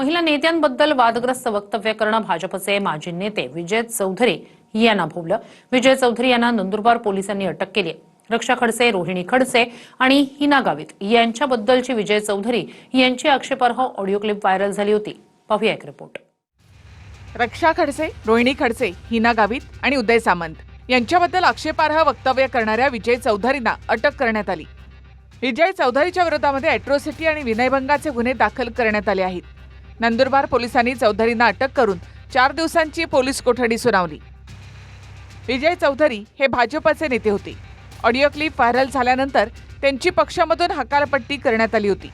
महिला नेत्यांबद्दल वादग्रस्त वक्तव्य करणं भाजपचे माजी नेते विजय चौधरी यांना भोवलं। विजय चौधरी यांना नंदुरबार पोलिसांनी अटक केली आहे। रक्षा खडसे, रोहिणी खडसे आणि हिना गावित यांच्याबद्दलची विजय चौधरी यांची आक्षेपार्ह ऑडिओ क्लिप व्हायरल झाली होती। पाहूया एक रिपोर्ट। रक्षा खडसे, रोहिणी खडसे, हिना गावित आणि उदय सामंत यांच्याबद्दल आक्षेपार्ह वक्तव्य करणाऱ्या विजय चौधरींना अटक करण्यात आली। विजय चौधरीच्या विरोधामध्ये अॅट्रॉसिटी आणि विनयभंगाचे गुन्हे दाखल करण्यात आले आहेत। नंदुरबार पोलिसांनी चौधरींना अटक करून 4 दिवसांची पोलीस कोठडी सुनावली। विजय चौधरी हे भाजपचे नेते होते। ऑडिओ क्लिप व्हायरल झाल्यानंतर त्यांची पक्षामधून हकालपट्टी करण्यात आली होती।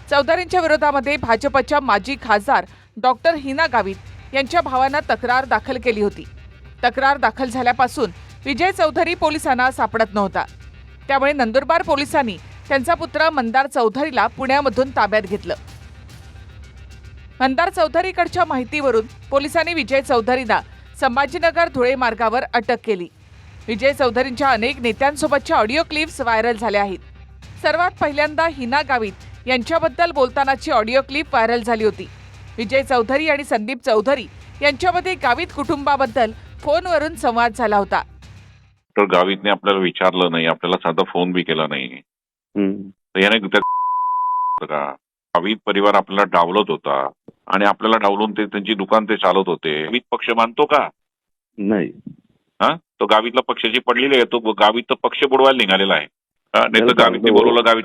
चौधरींच्या विरोधामध्ये भाजपच्या माजी खासदार डॉक्टर हिना गावित यांच्या भावानं तक्रार दाखल केली होती। तक्रार दाखल झाल्यापासून विजय चौधरी पोलिसांना सापडत नव्हता। त्यामुळे नंदुरबार पोलिसांनी त्यांचा पुत्र मंदार चौधरीला पुण्यामधून ताब्यात घेतलं। मंदार चौधरीकडच्या माहितीवरून पोलिसांनी विजय चौधरीला संभाजीनगर धुळे मार्गावर अटक केली। विजय चौधरींच्या अनेक नेत्यांसोबतच्या ऑडिओ क्लिप्स व्हायरल झाल्या आहेत। सर्वात पहिल्यांदा हिना गावित यांच्याबद्दल बोलतानाची ऑडिओ क्लिप व्हायरल झाली होती। विजय चौधरी आणि संदीप चौधरी यांच्यामध्ये गावित कुटुंबाबद्दल फोनवरून संवाद झाला होता। तर गावितने आपल्याला विचारलं नाही, आपल्याला साधा फोन बी केला नाही। तर याने गावित परिवार आपल्याला डावलत होता आणि आपल्याला डावलून ते त्यांची दुकान ते चालवत होते। गावित पक्ष मानतो का? नाही। तो गावितला पक्षाची पडलेली आहे। तो गावित तर पक्ष बुडवायला निघालेला आहे। नाही तर गावितने बोलवलं गावित,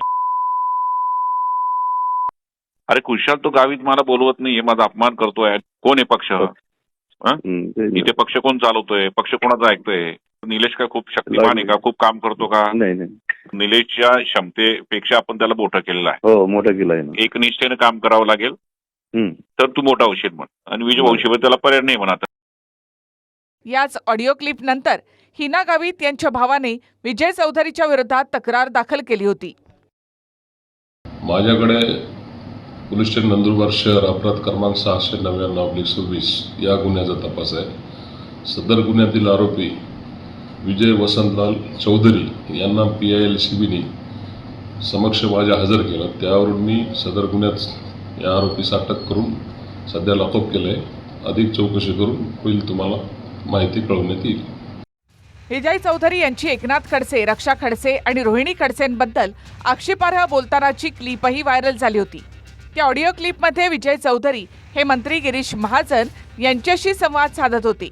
अरे खुशाल तो गावित मला बोलवत नाहीये, माझा अपमान करतोय। कोण आहे पक्ष? इथे पक्ष कोण चालवतोय? पक्ष कोणाचा ऐकतोय? निलेश का खूप शक्तिमान आहे का? खूप काम करतो का? नाही। निलेशच्या क्षमतेपेक्षा आपण त्याला मोठं केलेलं आहे। हो, मोठं केलं आहे। एक निष्ठेने काम करावं लागेल तर तू मोठा होशील म्हण, आणि विजय भाऊशिवाय त्याला पर्याय नाही म्हणा। याच ऑडिओ क्लिप नंतर हिना गावित यांच्या भावाने विजय चौधरीच्या विरोधात तक्रार दाखल केली होती। माझ्याकडे पोलीस स्टेशन नंदुरबार शहर अपराध क्रमांक 699/26 या गुन्ह्याचा तपास आहे। सदर गुन्ह्यातील आरोपी विजय वसंतलाल चौधरी यांना PILCBने समक्ष माझ्या हजर केलं। त्यावरून मी सदर गुन्ह्यात या आरोपीस अटक करून सध्या लॉकअप केलंय। अधिक चौकशी करून होईल तुम्हाला माहिती कळवण्यात येईल। विजय चौधरी यांची एकनाथ खडसे, रक्षा खडसे आणि रोहिणी खडसेंबद्दल आक्षेपार्ह बोलतानाची क्लिपही व्हायरल झाली होती। त्या ऑडिओ क्लिपमध्ये विजय चौधरी हे मंत्री गिरीश महाजन यांच्याशी संवाद साधत होते।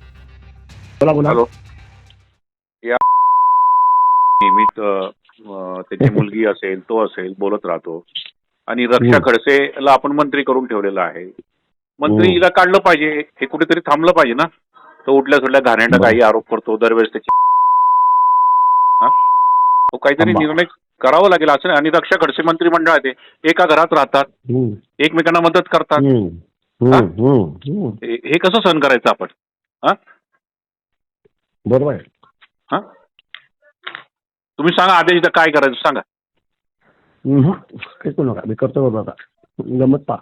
हॅलो, या नियमित त्याची मुलगी असेल, तो असेल, बोलत राहतो। आणि रक्षा खडसेला आपण मंत्री करून ठेवलेलं आहे। मंत्रीला काढलं पाहिजे, हे कुठेतरी थांबलं पाहिजे ना। तो उठल्या सुटल्या घाणेरडा काही आरोप करतो दरवेळेस त्याची, तो काहीतरी निर्णय करावा लागेल असं। आणि रक्षा खडसे मंत्रिमंडळात एका घरात राहतात, एकमेकांना मदत करतात। हे कसं सहन करायचं आपण? बरोबर आहे। तुम्ही सांगा आदेश काय करायचं सांगा। काही करू नका, मी करतो बाबा, गमत पा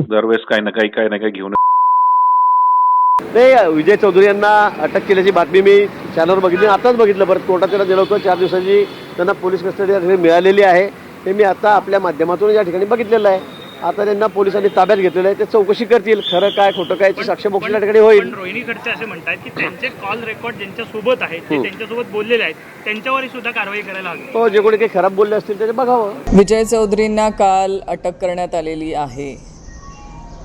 दरवेळेस काही ना काही घेऊन। नाही, विजय चौधरी यांना अटक केल्याची बातमी मी चॅनलवर बघितली, आताच बघितलं। परत कोर्टात त्यांना दिलं होतं। 4 दिवसाची त्यांना पोलीस कस्टडी मिळालेली आहे। ते मी आता आपल्या माध्यमातून या ठिकाणी बघितलेलं आहे। आता त्यांना पोलिसांनी ताब्यात घेतलेलं आहे। ते चौकशी करतील, खरं काय खोटं काय याची साक्ष मोक्ष या ठिकाणी होईल। रोहिणी खडसे असे म्हणतात की त्यांचे कॉल रेकॉर्ड ज्यांच्यासोबत आहेत ते त्यांच्यासोबत बोललेले आहेत, त्यांच्यावरही सुद्धा कारवाई करायला हवी। हो, जे कोणी काही खराब बोलले असतील त्याचे बघावं। विजय चौधरींना काल अटक करण्यात आलेली आहे।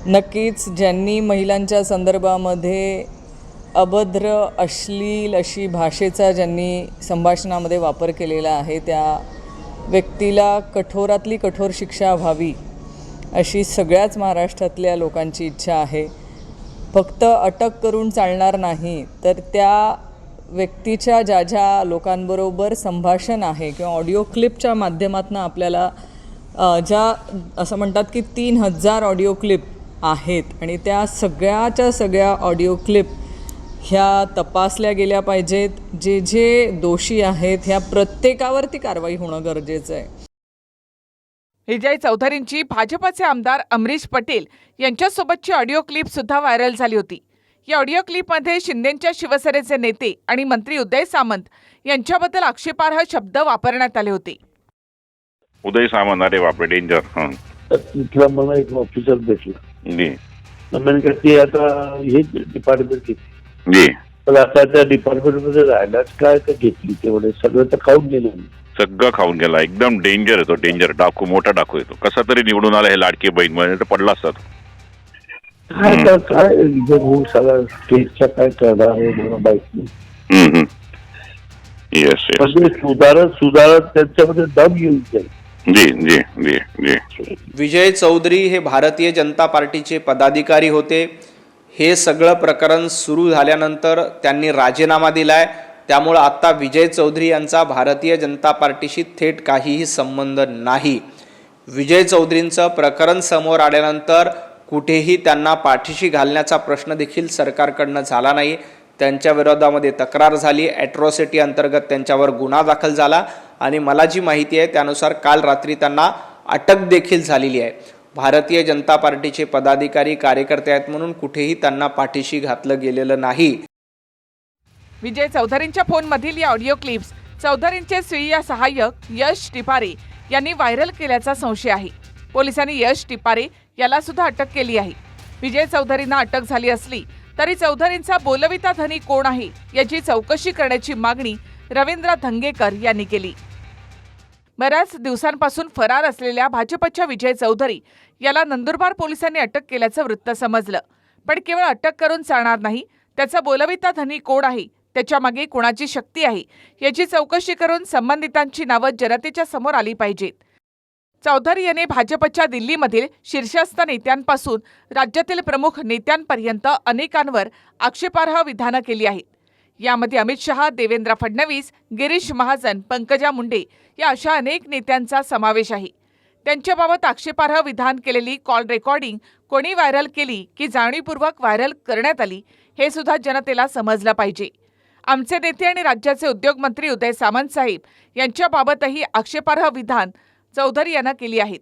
नक्कीच ज्यांनी महिलांच्या संदर्भामध्ये अभद्र, अश्लील अशी भाषेचा ज्यांनी संभाषणामध्ये वापर केलेला आहे, त्या व्यक्तीला कठोरातली कठोर शिक्षा व्हावी अशी सगळ्याच महाराष्ट्रातल्या लोकांची इच्छा आहे। फक्त अटक करून चालणार नाही, तर त्या व्यक्तीच्या ज्या लोकांबरोबर संभाषण आहे किंवा ऑडिओ क्लिपच्या माध्यमातून आपल्याला ज्या असं म्हणतात की 3000 ऑडिओ क्लिप आहेत आणि त्या सगळ्याच्या सगळ्या ऑडिओ क्लिप ह्या तपासल्या गेल्या पाहिजेत। जे दोषी आहेत ह्या प्रत्येकावरती कारवाई होणं गरजेचं आहे। विजय चौधरींची भाजपचे आमदार अमरीश पटेल यांच्यासोबतची ऑडिओ क्लिप सुद्धा व्हायरल झाली होती। या ऑडिओ क्लिपमध्ये शिंदेंच्या शिवसेनेचे नेते आणि मंत्री उदय सामंत यांच्याबद्दल आक्षेपार्ह शब्द वापरण्यात आले होते। उदय सामंत, अरे बापरे, डेंजर. हं. तर तिथला मला एक ऑफिसर भेटला. जी म्हणजे ते आता हे डिपार्टमेंट घेतली, जी. पण आता त्या डिपार्टमेंटमध्ये राहायलाच काय तर घेतली, तेवढे सगळं तर खाऊन गेलं. सगळं खाऊन गेला. एकदम डेंजर येतो, डेंजर डाकू, मोठा डाकू येतो. कसा तरी निवडून आला हे लाडकी बहीण मध्ये, तर पडला असता तो. काय तर काय इथे होऊन सगळं केसच्या काय करणार आहे मला माहित नाही. Yes yes. म्हणजे सुधारत त्यांच्यामध्ये दम येऊन जाईल. जी जी जी जी. विजय चौधरी हे भारतीय जनता पार्टीचे पदाधिकारी होते. हे सगळं प्रकरण सुरू झाल्यानंतर त्यांनी राजीनामा दिलाय. त्यामुळं आता विजय चौधरी यांचा भारतीय जनता पार्टीशी थेट काहीही संबंध नाही. विजय चौधरींचं प्रकरण समोर आल्यानंतर कुठेही त्यांना पाठीशी घालण्याचा प्रश्न देखील सरकारकडनं झाला नाही. त्यांच्या विरोधामध्ये तक्रार झाली, ॲट्रॉसिटी अंतर्गत त्यांच्यावर गुन्हा दाखल झाला आणि मला जी माहिती आहे त्यानुसार काल रात्री त्यांना अटक देखील झालेली आहे. भारतीय जनता पार्टीचे पदाधिकारी कार्यकर्ते आहेत म्हणून कुठेही त्यांना पाठीशी घातलं गेलेलं नाही. विजय चौधरींच्या फोनमधील या ऑडिओ क्लिप्स चौधरींचे स्वीय सहाय्यक यश टिपारे यांनी व्हायरल केल्याचा संशय आहे. पोलिसांनी यश टिपारे याला सुद्धा अटक केली आहे. विजय चौधरींना अटक झाली असली तरी चौधरींचा बोलविता धनी कोण आहे याची चौकशी करण्याची मागणी रवींद्र धंगेकर यांनी केली. बऱ्याच दिवसांपासून फरार असलेल्या भाजपच्या विजय चौधरी याला नंदुरबार पोलिसांनी अटक केल्याचं वृत्त समजलं. पण केवळ अटक करून चालणार नाही, त्याचा बोलविता धनी कोण आहे, त्याच्या मागे कोणाची शक्ती आहे याची चौकशी करून संबंधितांची नावं जनतेच्या समोर आली पाहिजेत. चौधरी यांनी भाजपच्या दिल्लीमधील शीर्षस्थ नेत्यांपासून राज्यातील प्रमुख नेत्यांपर्यंत अनेकांवर आक्षेपार्ह विधानं केली आहेत. यामध्ये अमित शहा, देवेंद्र फडणवीस, गिरीश महाजन, पंकजा मुंडे या अशा अनेक नेत्यांचा समावेश आहे. त्यांच्याबाबत आक्षेपार्ह विधान केलेली कॉल रेकॉर्डिंग कोणी व्हायरल केली की जाणीवपूर्वक व्हायरल करण्यात आली हे सुद्धा जनतेला समजलं पाहिजे. आमचे नेते आणि राज्याचे उद्योगमंत्री उदय सामंत साहेब यांच्याबाबतही आक्षेपार्ह विधान चौधरी यांना केली आहेत.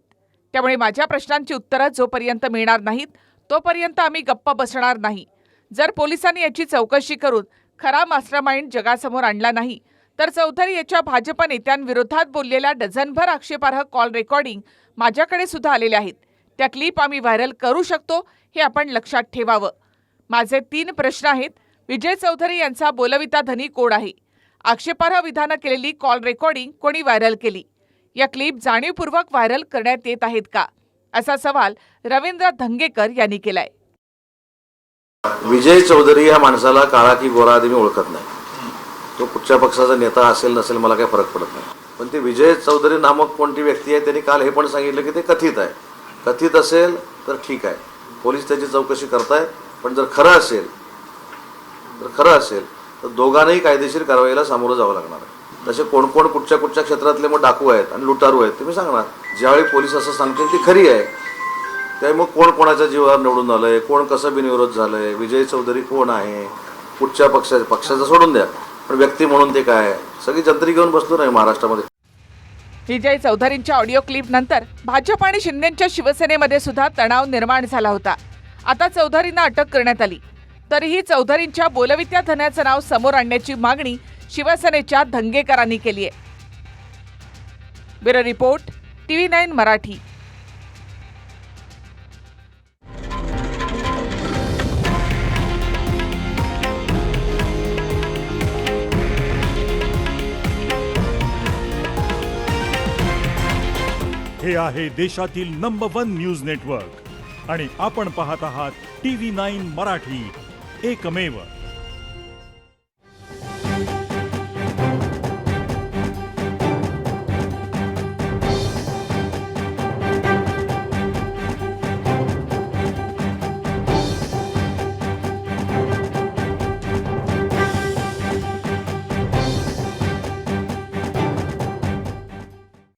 त्यामुळे माझ्या प्रश्नांची उत्तरं जोपर्यंत मिळणार नाहीत तोपर्यंत आम्ही गप्प बसणार नाही. जर पोलिसांनी याची चौकशी करून खरा मास्टरमाइंड जगासमोर आणला नाही तर चौधरी याच्या भाजप नेत्यांविरोधात बोललेल्या डझनभर आक्षेपार्ह कॉल रेकॉर्डिंग माझ्याकडे सुद्धा आलेल्या आहेत. त्या क्लिप आम्ही व्हायरल करू शकतो हे आपण लक्षात ठेवावं. माझे 3 प्रश्न आहेत. विजय चौधरी यांचा बोलविता धनी कोण आहे? आक्षेपार्ह विधानं केलेली कॉल रेकॉर्डिंग कोणी व्हायरल केली? या क्लिप जाणीवपूर्वक व्हायरल करण्यात येत आहेत का? असा सवाल रवींद्र धंगेकर यांनी केलाय. विजय चौधरी या माणसाला काळा की गोरा आधी मी ओळखत नाही. तो कुठच्या पक्षाचा नेता असेल नसेल मला काही फरक पडत नाही. पण ते विजय चौधरी नामक कोणती व्यक्ती आहे त्यांनी काल हे पण सांगितलं की ते कथित आहे. कथित असेल तर ठीक आहे, पोलीस त्याची चौकशी करतायत. पण जर खरं असेल तर दोघांनाही कायदेशीर कारवाईला सामोरं जावं लागणार आहे. तसे कोण कोण कुठच्या क्षेत्रातले मग डाकू आहेत आणि लुटारू आहेत ते मी सांगणार. ज्यावेळी पोलीस असं सांगतील ती खरी आहे, त्यावेळी मग कोण कोणाच्या जीवावर निवडून आलंय, कोण कसं बिनविरोध झालंय, विजय चौधरी कोण आहे, कुठच्या पक्षाचं सोडून द्या, पण व्यक्ती म्हणून ते काय, सगळी जंत्री घेऊन बसलो नाही महाराष्ट्रामध्ये. विजय चौधरींच्या ऑडिओ क्लिप नंतर भाजप आणि शिंदेच्या शिवसेनेमध्ये सुद्धा तणाव निर्माण झाला होता. आता चौधरींना अटक करण्यात आली तरीही चौधरींच्या बोलवित्या धन्याचं नाव समोर आणण्याची मागणी शिवसेनेच्या धंगेकरांनी केली आहे. Bureau report, TV9 Marathi. हे आहे देशातील नंबर 1 न्यूज नेटवर्क आणि आपण पाहत आहात TV9 मराठी, एकमेव.